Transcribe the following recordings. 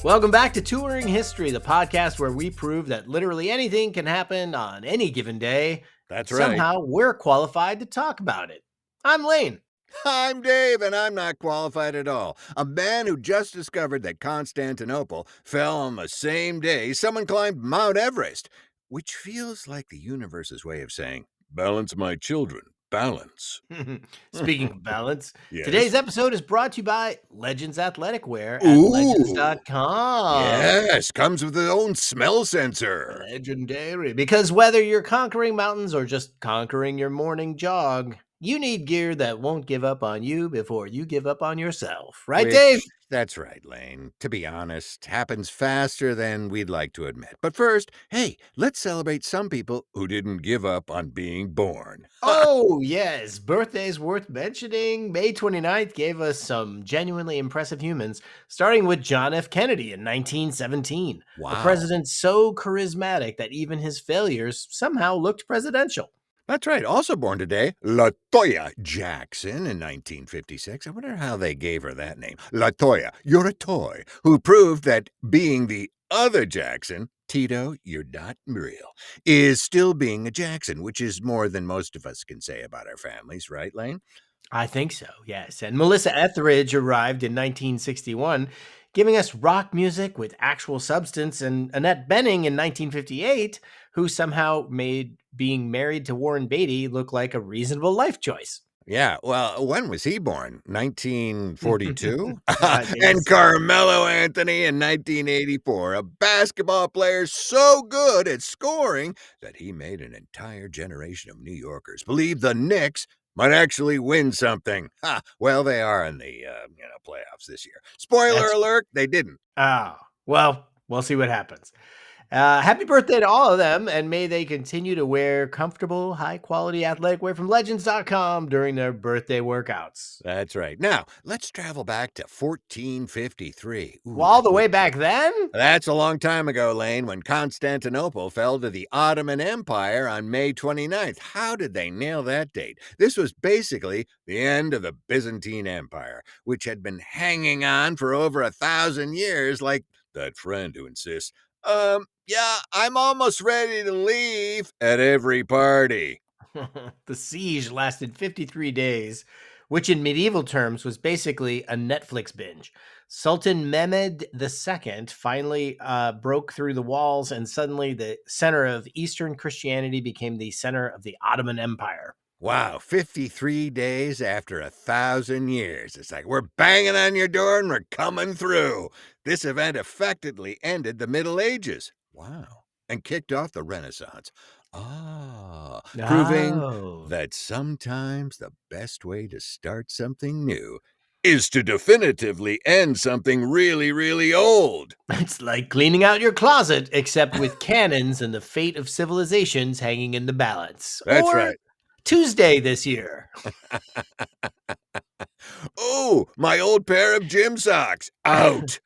Welcome back to Touring History, the podcast where we prove that literally anything can happen on any given day. That's right. Somehow we're qualified to talk about it. I'm Lane. I'm Dave, and I'm not qualified at all. A man who just discovered that Constantinople fell on the same day someone climbed Mount Everest, which feels like the universe's way of saying, balance, my children, balance. Speaking of balance, Yes. today's episode is brought to you by Legends Athletic Wear at Ooh. legends.com. Yes, comes with its own smell sensor. Legendary. Because whether you're conquering mountains or just conquering your morning jog, you need gear that won't give up on you before you give up on yourself. Right, Dave? That's right, Lane. To be honest, happens faster than we'd like to admit. But first, hey, let's celebrate some people who didn't give up on being born. Oh, yes. Birthdays worth mentioning. May 29th gave us some genuinely impressive humans, starting with John F. Kennedy in 1917. Wow. A president so charismatic that even his failures somehow looked presidential. That's right. Also born today, LaToya Jackson in 1956. I wonder how they gave her that name. LaToya, you're a toy, who proved that being the other Jackson, Tito, you're not real, is still being a Jackson, which is more than most of us can say about our families, right, Lane? I think so, yes. And Melissa Etheridge arrived in 1961, giving us rock music with actual substance, and Annette Bening in 1958, who somehow made being married to Warren Beatty look like a reasonable life choice. Yeah, well, when was he born? 1942? Yes. And Carmelo Anthony in 1984, a basketball player so good at scoring that he made an entire generation of New Yorkers believe the Knicks might actually win something. Ha, well, they are in the playoffs this year. Spoiler alert, they didn't. Oh, well, we'll see what happens. Happy birthday to all of them, and may they continue to wear comfortable, high-quality athletic wear from Legends.com during their birthday workouts. That's right. Now, let's travel back to 1453. Ooh, All the way back then? That's a long time ago, Lane, when Constantinople fell to the Ottoman Empire on May 29th. How did they nail that date? This was basically the end of the Byzantine Empire, which had been hanging on for over 1,000 years, like that friend who insists, yeah, I'm almost ready to leave at every party. The siege lasted 53 days, which in medieval terms was basically a Netflix binge. Sultan Mehmed II finally broke through the walls, and suddenly the center of Eastern Christianity became the center of the Ottoman Empire. Wow, 53 days after 1,000 years. It's like we're banging on your door and we're coming through. This event effectively ended the Middle Ages. Wow. And kicked off the Renaissance. Proving that sometimes the best way to start something new is to definitively end something really, really old. It's like cleaning out your closet, except with cannons and the fate of civilizations hanging in the balance. That's right. Tuesday this year. Oh, my old pair of gym socks. Out.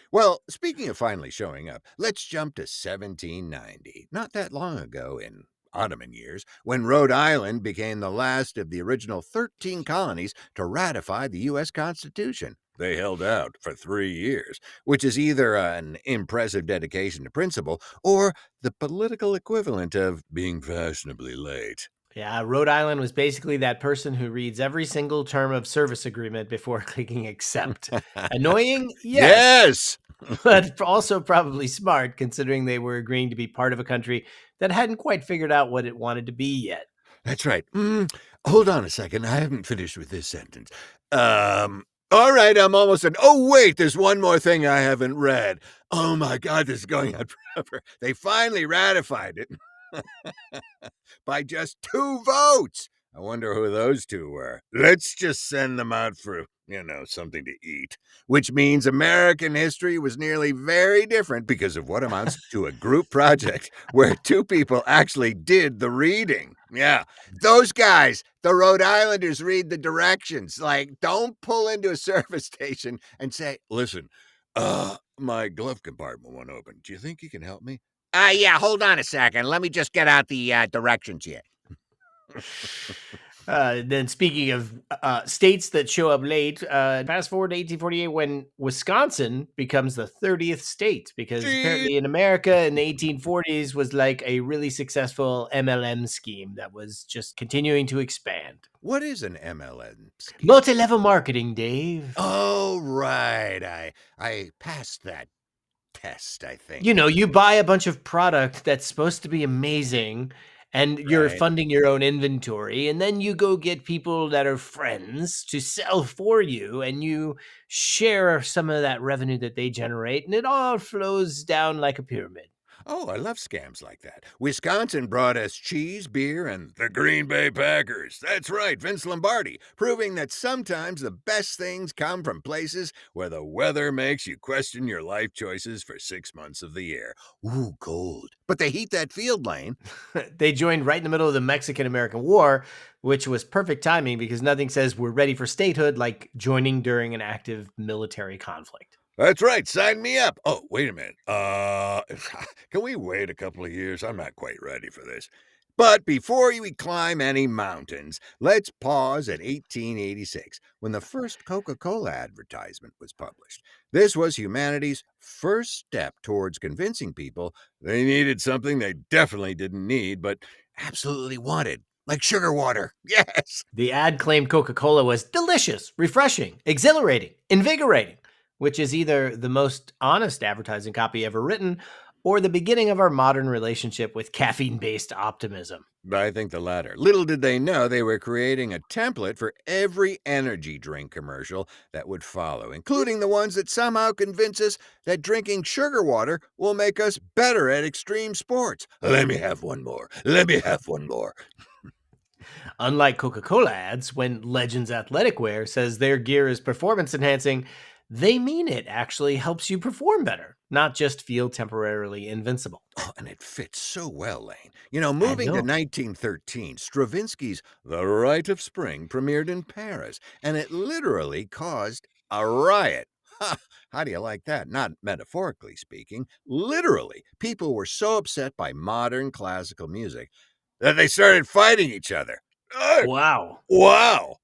Well, speaking of finally showing up, let's jump to 1790. Not that long ago in Ottoman years, when Rhode Island became the last of the original 13 colonies to ratify the U.S. Constitution. They held out for 3 years, which is either an impressive dedication to principle or the political equivalent of being fashionably late. Yeah, Rhode Island was basically that person who reads every single term of service agreement before clicking accept. Annoying? Yes! But also probably smart, considering they were agreeing to be part of a country that hadn't quite figured out what it wanted to be yet. That's right. Hold on a second. I haven't finished with this sentence. All right, I'm almost done. Oh, wait, there's one more thing I haven't read. Oh, my God, this is going on forever. They finally ratified it by just 2 votes. I wonder who those 2 were. Let's just send them out for, something to eat. Which means American history was nearly very different because of what amounts to a group project where 2 people actually did the reading. Yeah, those guys, the Rhode Islanders, read the directions. Like, don't pull into a service station and say, listen, my glove compartment won't open. Do you think you can help me? Yeah, hold on a second. Let me just get out the directions here. Then, speaking of states that show up late, fast forward to 1848 when Wisconsin becomes the 30th state, because Gee, apparently in America in the 1840s was like a really successful MLM scheme that was just continuing to expand. what is an MLM scheme? Multi level marketing, Dave. Oh, right. I passed that test, I You think. know, you buy a bunch of product that's supposed to be amazing and you're Right. funding your own inventory, and then you go get people that are friends to sell for you, and you share some of that revenue that they generate, and it all flows down like a pyramid. Oh, I love scams like that. Wisconsin brought us cheese, beer, and the Green Bay Packers. That's right, Vince Lombardi, proving that sometimes the best things come from places where the weather makes you question your life choices for 6 months of the year. Ooh, cold. But they heat that field lane. They joined right in the middle of the Mexican American War, which was perfect timing because nothing says we're ready for statehood like joining during an active military conflict. That's right. Sign me up. Oh, wait a minute. Can we wait a couple of years? I'm not quite ready for this. But before we climb any mountains, let's pause at 1886 when the first Coca-Cola advertisement was published. This was humanity's first step towards convincing people they needed something they definitely didn't need, but absolutely wanted, like sugar water. Yes. The ad claimed Coca Cola was delicious, refreshing, exhilarating, invigorating, which is either the most honest advertising copy ever written or the beginning of our modern relationship with caffeine based optimism. I think the latter. Little did they know they were creating a template for every energy drink commercial that would follow, including the ones that somehow convince us that drinking sugar water will make us better at extreme sports. Let me have one more. Let me have one more. Unlike Coca Cola ads, when Legends Athletic Wear says their gear is performance enhancing, they mean it actually helps you perform better, not just feel temporarily invincible. Oh, and it fits so well, Lane. I Moving to know. 1913, Stravinsky's The Rite of Spring premiered in Paris, and it literally caused a riot. Ha! How do you like that? Not metaphorically speaking, literally. People were so upset by modern classical music that they started fighting each other. Ugh! Wow. Wow!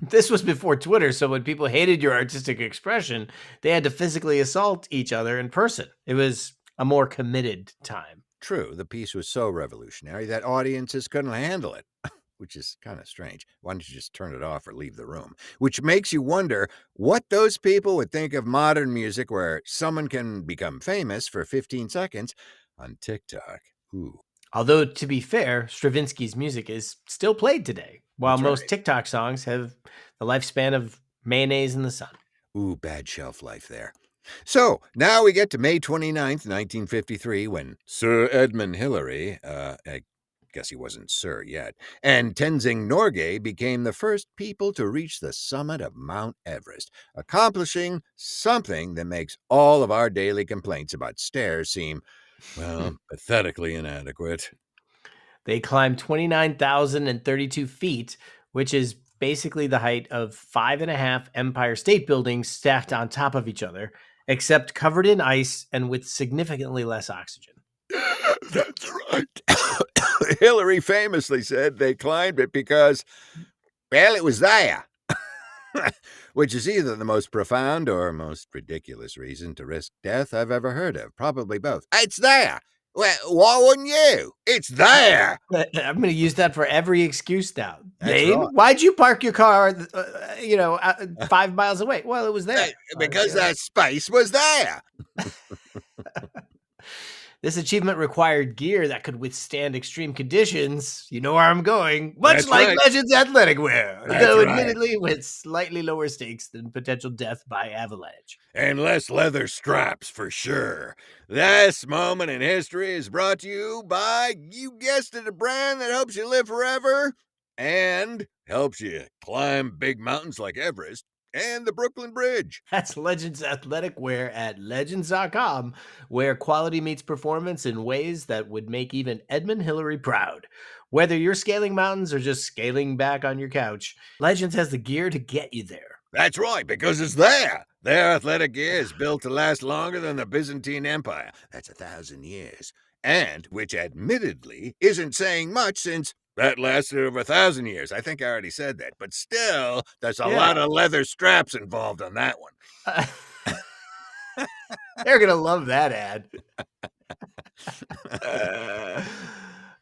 This was before Twitter, so when people hated your artistic expression, they had to physically assault each other in person. It was a more committed time. True, the piece was so revolutionary that audiences couldn't handle it, which is kind of strange. Why don't you just turn it off or leave the room? Which makes you wonder what those people would think of modern music where someone can become famous for 15 seconds on TikTok. Ooh, Although, to be fair, Stravinsky's music is still played today, while that's most right. TikTok songs have the lifespan of mayonnaise in the sun. Ooh, bad shelf life there. So now we get to May 29th, 1953, when Sir Edmund Hillary, I guess he wasn't Sir yet, and Tenzing Norgay became the first people to reach the summit of Mount Everest, accomplishing something that makes all of our daily complaints about stairs seem, well, pathetically inadequate. They climbed 29,032 feet, which is basically the height of 5.5 Empire State Buildings stacked on top of each other, except covered in ice and with significantly less oxygen. That's right. Hillary famously said they climbed it because, well, it was there. Which is either the most profound or most ridiculous reason to risk death I've ever heard of. Probably both. It's there. Well, why wouldn't you? It's there. I'm going to use that for every excuse now. That's Lane, right. why'd you park your car, 5 miles away? Well, it was Uh, there. because that space was there. This achievement required gear that could withstand extreme conditions. You know where I'm going. Much That's like right. Legends athletic wear, That's though right. admittedly with slightly lower stakes than potential death by avalanche. And less leather straps for sure. This moment in history is brought to you by, you guessed it, a brand that helps you live forever and helps you climb big mountains like Everest and the Brooklyn Bridge. That's Legends athletic wear at legends.com, where quality meets performance in ways that would make even Edmund Hillary proud. Whether you're scaling mountains or just scaling back on your couch, Legends has the gear to get you there. That's right, because it's there. Their athletic gear is built to last longer than the Byzantine Empire. That's 1,000 years. And which admittedly isn't saying much since That lasted over 1,000 years. I think I already said that, but still, there's a Yeah. lot of leather straps involved on that one. Uh, they're gonna love that ad.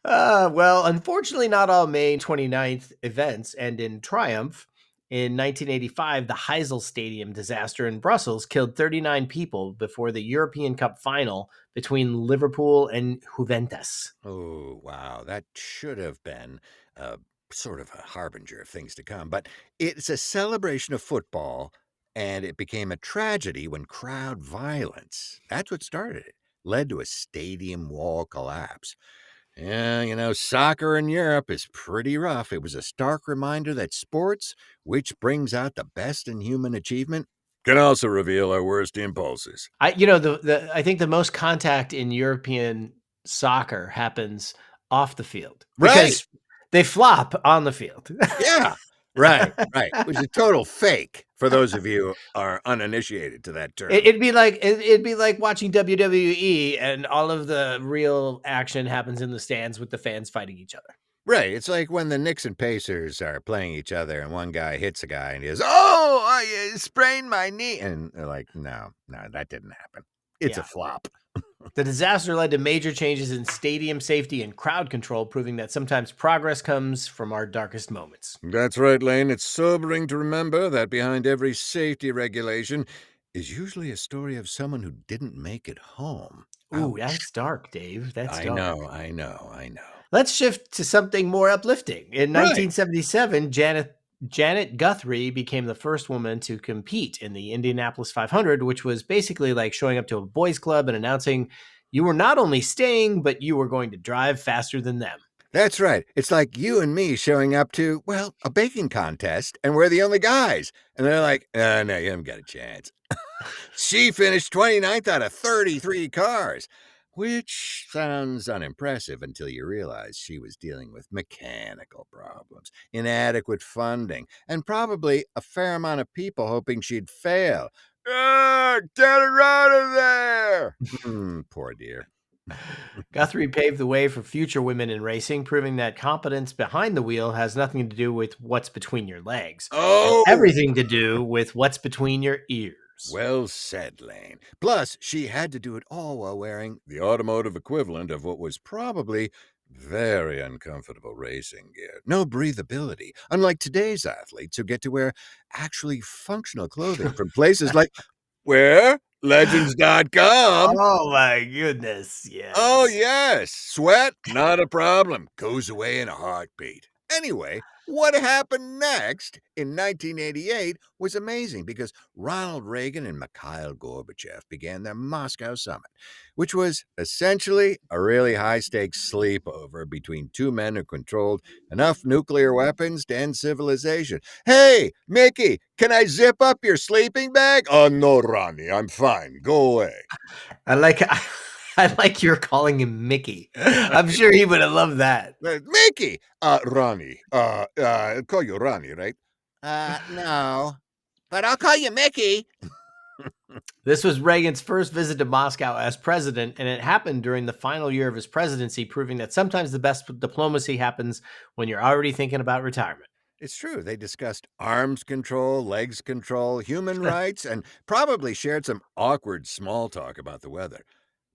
Uh, well, unfortunately, not all May 29th events end in triumph. In 1985, the Heysel Stadium disaster in Brussels killed 39 people before the European Cup final between Liverpool and Juventus. Oh, wow. That should have been uh, sort of a harbinger of things to come. But it's a celebration of football, and it became a tragedy when crowd violence, that's what started it, led to a stadium wall collapse. Yeah, soccer in Europe is pretty rough. It was a stark reminder that sports, which brings out the best in human achievement, can also reveal our worst impulses. I think the most contact in European soccer happens off the field Right. because they flop on the field. Yeah. Right, right. Which is a total fake for those of you who are uninitiated to that term. It'd be like watching WWE and all of the real action happens in the stands with the fans fighting each other. Right. It's like when the Knicks and Pacers are playing each other and one guy hits a guy and he goes, "Oh, I sprained my knee." And they're like, no, no, that didn't happen. It's a Yeah. flop. The disaster led to major changes in stadium safety and crowd control, proving that sometimes progress comes from our darkest moments. That's right, Lane. It's sobering to remember that behind every safety regulation is usually a story of someone who didn't make it home. Ooh, Ouch. that's dark, Dave. That's dark. I know. Let's shift to something more uplifting. In Right. 1977, Janet Guthrie became the first woman to compete in the Indianapolis 500, which was basically like showing up to a boys' club and announcing you were not only staying, but you were going to drive faster than them. That's right. It's like you and me showing up to, well, a baking contest, and we're the only guys. And they're like, no, you haven't got a chance. She finished 29th out of 33 cars, which sounds unimpressive until you realize she was dealing with mechanical problems, inadequate funding, and probably a fair amount of people hoping she'd fail. Ah, get her out of there! Poor dear. Guthrie paved the way for future women in racing, proving that competence behind the wheel has nothing to do with what's between your legs and Oh, everything to do with what's between your ears. well said, Lane. Plus, she had to do it all while wearing the automotive equivalent of what was probably very uncomfortable racing gear. No breathability, unlike today's athletes who get to wear actually functional clothing from places like where? Legends.com. Oh my goodness, Oh, yes. yes. Sweat, not a problem. Goes away in a heartbeat. Anyway, what happened next in 1988 was amazing because Ronald Reagan and Mikhail Gorbachev began their Moscow summit, which was essentially a really high stakes sleepover between two men who controlled enough nuclear weapons to end civilization. Hey, Mickey, can I zip up your sleeping bag? Oh, no, Ronnie, I'm fine. Go away. I like I like you're calling him Mickey. I'm sure he would have loved that. Mickey! Ronnie. I'll call you Ronnie, right? No. But I'll call you Mickey. This was Reagan's first visit to Moscow as president, and it happened during the final year of his presidency, proving that sometimes the best diplomacy happens when you're already thinking about retirement. It's true. They discussed arms control, legs control, human rights, and probably shared some awkward small talk about the weather.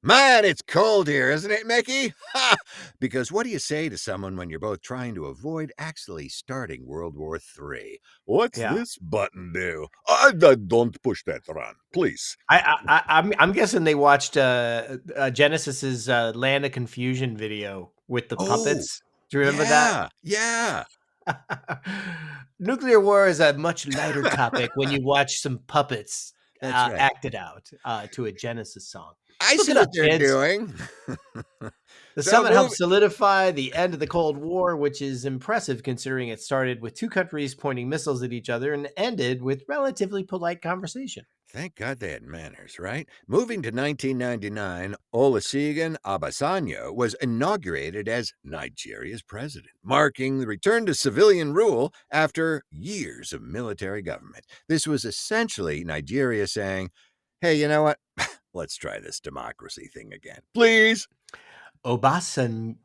Man, it's cold here, isn't it, Mickey? Ha! Because what do you say to someone when you're both trying to avoid actually starting World War III? What's Yeah. this button do? Don't push that, Ron, please. I'm guessing they watched Genesis's Land of Confusion video with the Oh, puppets. Do you remember that? yeah, yeah. Nuclear war is a much lighter topic when you watch some puppets That's right. act it out to a Genesis song. I Look see it up, what they're kids. doing. The So summit helped move solidify the end of the Cold War, which is impressive considering it started with two countries pointing missiles at each other and ended with relatively polite conversation. Thank God they had manners, right? Moving to 1999, Olusegun Obasanjo was inaugurated as Nigeria's president, marking the return to civilian rule after years of military government. This was essentially Nigeria saying, hey, you know what? Let's try this democracy thing again. Please. Obasan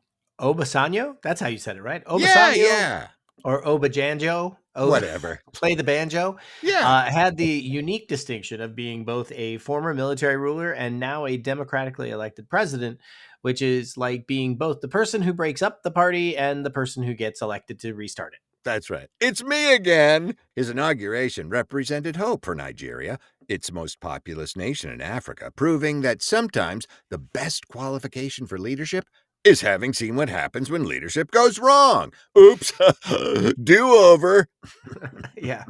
Obasanjo? That's how you said it, right? Yeah, Obasanjo yeah. or Obajanjo? Whatever. Play the banjo, Yeah, had the unique distinction of being both a former military ruler and now a democratically elected president, which is like being both the person who breaks up the party and the person who gets elected to restart it. that's right. It's me again. His inauguration represented hope for Nigeria, its most populous nation in Africa, proving that sometimes the best qualification for leadership is having seen what happens when leadership goes wrong. Oops. Do over. Yeah.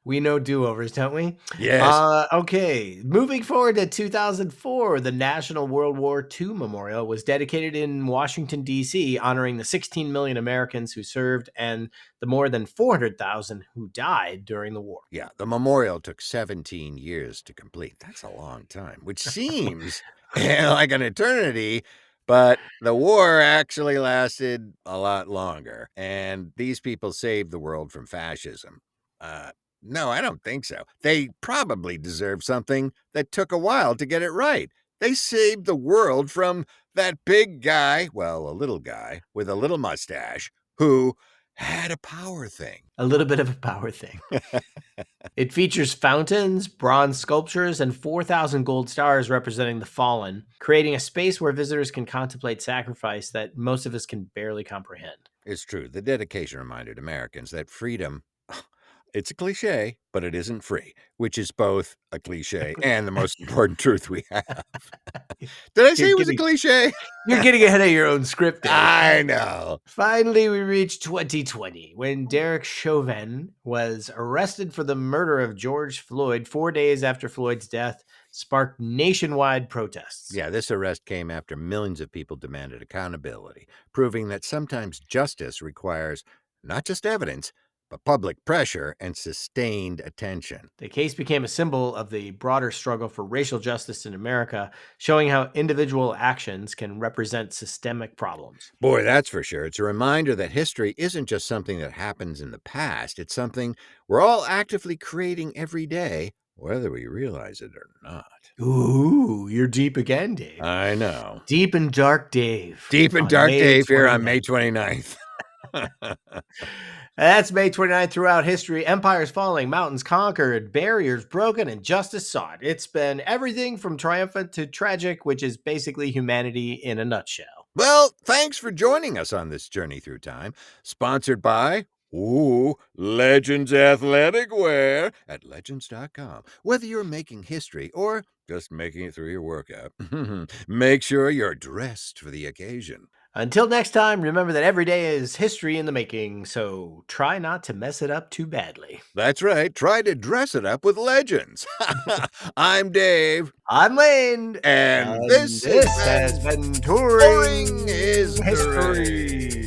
We know do-overs, don't we? Yes, Okay. Moving forward to 2004, the National World War II Memorial was dedicated in Washington, D.C., honoring the 16 million Americans who served and the more than 400,000 who died during the war. yeah, the memorial took 17 years to complete. That's a long time, which seems like an eternity, but the war actually lasted a lot longer, and these people saved the world from fascism. Uh, no, I don't think so. They probably deserve something that took a while to get it right. They saved the world from that big guy, well, a little guy with a little mustache who had a power thing. A little bit of a power thing. It features fountains, bronze sculptures, and 4,000 gold stars representing the fallen, creating a space where visitors can contemplate sacrifice that most of us can barely comprehend. It's true. The dedication reminded Americans that freedom, it's a cliche, but it isn't free, which is both a cliche and the most important truth we have. Did I You're say it was a getting cliche? you're getting ahead of your own script there. I know. Finally, we reached 2020 when Derek Chauvin was arrested for the murder of George Floyd 4 days after Floyd's death sparked nationwide protests. Yeah, this arrest came after millions of people demanded accountability, proving that sometimes justice requires not just evidence, but public pressure and sustained attention. The case became a symbol of the broader struggle for racial justice in America, showing how individual actions can represent systemic problems. Boy, that's for sure. It's a reminder that history isn't just something that happens in the past, it's something we're all actively creating every day, whether we realize it or not. Ooh, you're deep again, Dave. I know. Deep and dark Dave Deep and on dark May Dave here on May 29th. 29th. That's May 29th throughout history. Empires falling, mountains conquered, barriers broken, and justice sought. It's been everything from triumphant to tragic, which is basically humanity in a nutshell. Well, thanks for joining us on this journey through time. Sponsored by Legends Athletic Wear at legends.com. Whether you're making history or just making it through your workout, make sure you're dressed for the occasion. Until next time, remember that every day is history in the making, so try not to mess it up too badly. That's right. Try to dress it up with legends. I'm Dave, I'm Lane, and and this has this has been been Touring Touring History. History.